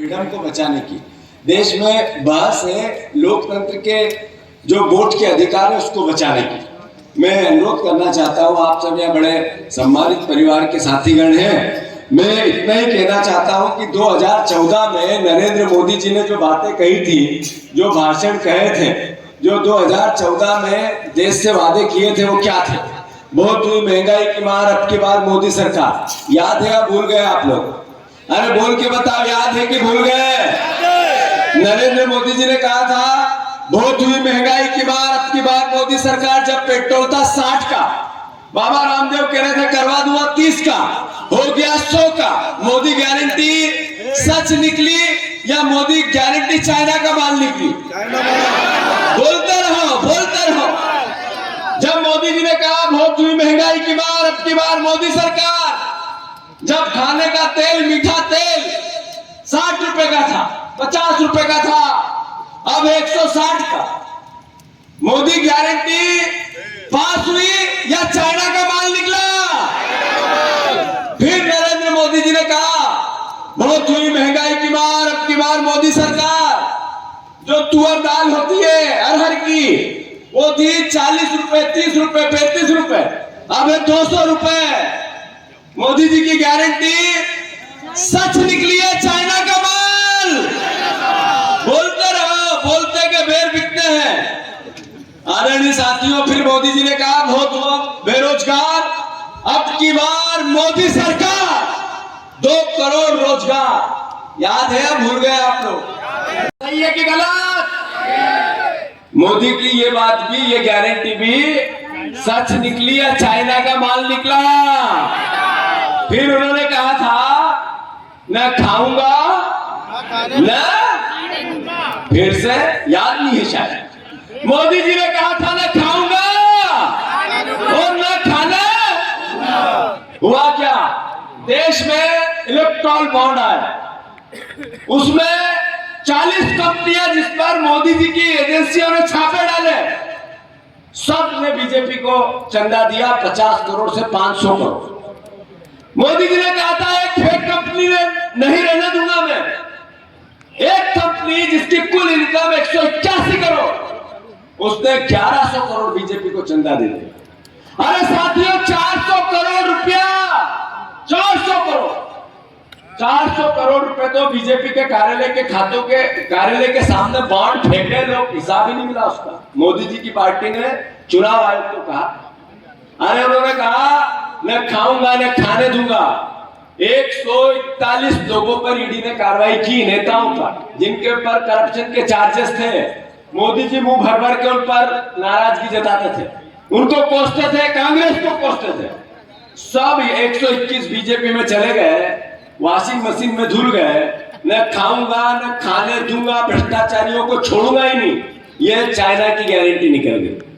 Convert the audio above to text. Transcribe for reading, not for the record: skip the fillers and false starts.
Freedom को बचाने की। देश में बहस है लोकतंत्र के जो वोट के अधिकार है उसको बचाने की। मैं अनुरोध करना चाहता हूँ, आप सब यहाँ बड़े सम्मानित परिवार के साथीगण हैं, मैं इतना ही कहना चाहता हूँ कि 2014 में नरेंद्र मोदी जी ने जो बातें कही थी, जो भाषण कहे थे, जो 2014 में देश से वादे किए थे, वो क्या थे? बहुत हुई महंगाई की मार, अब की बार मोदी सरकार। याद है या भूल गए आप लोग? अरे बोल के बताओ, याद है कि भूल गए? नरेंद्र मोदी जी ने कहा था बहुत हुई महंगाई की मार, अब की बार मोदी सरकार। जब पेट्रोल था 60 का, बाबा रामदेव कह रहे थे करवा दूंगा 30 का, हो गया 100 का। मोदी गारंटी सच निकली या मोदी गारंटी चाइना का माल निकली? बोलते रहो, बोलते रहो। जब मोदी जी ने कहा बहुत हुई महंगाई की मार, अब की बार मोदी सरकार। जब खाने का तेल, मीठा तेल 60 रुपए का था, 50 रुपए का था, अब 160 का। मोदी गारंटी पास हुई या चाइना का माल निकला? फिर नरेंद्र मोदी जी ने कहा बहुत हुई महंगाई की मार, अब की बार मोदी सरकार। जो तुअर दाल होती है अरहर की, वो थी 40 रुपए, 30 रुपए, 35 रुपए, अब है 200 रुपए। मोदी जी की गारंटी सच निकली है, चाइना का माल। बोलते रहो, बोलते के बेर बिकते हैं। आदरणीय साथियों, फिर मोदी जी ने कहा बहुत हुआ बेरोजगार, अब की बार मोदी सरकार 2 करोड़ रोजगार। याद है या भूल गए आप लोग? सही है कि गलत? मोदी की ये बात भी, ये गारंटी भी सच निकली या चाइना का माल निकला? फिर उन्होंने कहा था न खाऊंगा न, फिर से याद नहीं है शायद, मोदी जी ने कहा था न खाऊंगा और न खाना। हुआ क्या? देश में इलेक्ट्रॉल बॉन्ड आया, उसमें 40 कंपनियां जिस पर मोदी जी की एजेंसियों ने छापे डाले, सब ने बीजेपी को चंदा दिया 50 करोड़ से 500 करोड़। मोदी जी ने कहा था एक फेक कंपनी में नहीं रहने दूंगा मैं। एक कंपनी जिसकी कुल इनकम 181 करोड़, उसने 1100 करोड़ बीजेपी को चंदा दे दिया। अरे साथियों, 400 करोड़ रुपया, 400 करोड़, 400 करोड़ रुपए तो बीजेपी के कार्यालय के खातों के, कार्यालय के सामने बॉन्ड फेंके लोग, हिसाब ही नहीं मिला उसका। मोदी जी की पार्टी ने चुनाव आयोग को कहा, अरे उन्होंने कहा न खाऊंगा न खाने दूंगा। 141 लोगों पर ईडी ने कार्रवाई की, नेताओं पर, जिनके ऊपर करप्शन के चार्जेस थे। मोदी जी मुंह भर भर के उन पर नाराजगी जताते थे, उनको कोसते थे, कांग्रेस को कोसते थे। सब 121 बीजेपी में चले गए, वॉशिंग मशीन में धुल गए। न खाऊंगा न खाने दूंगा, भ्रष्टाचारियों को छोड़ूंगा ही नहीं, ये चाइना की गारंटी निकल गई।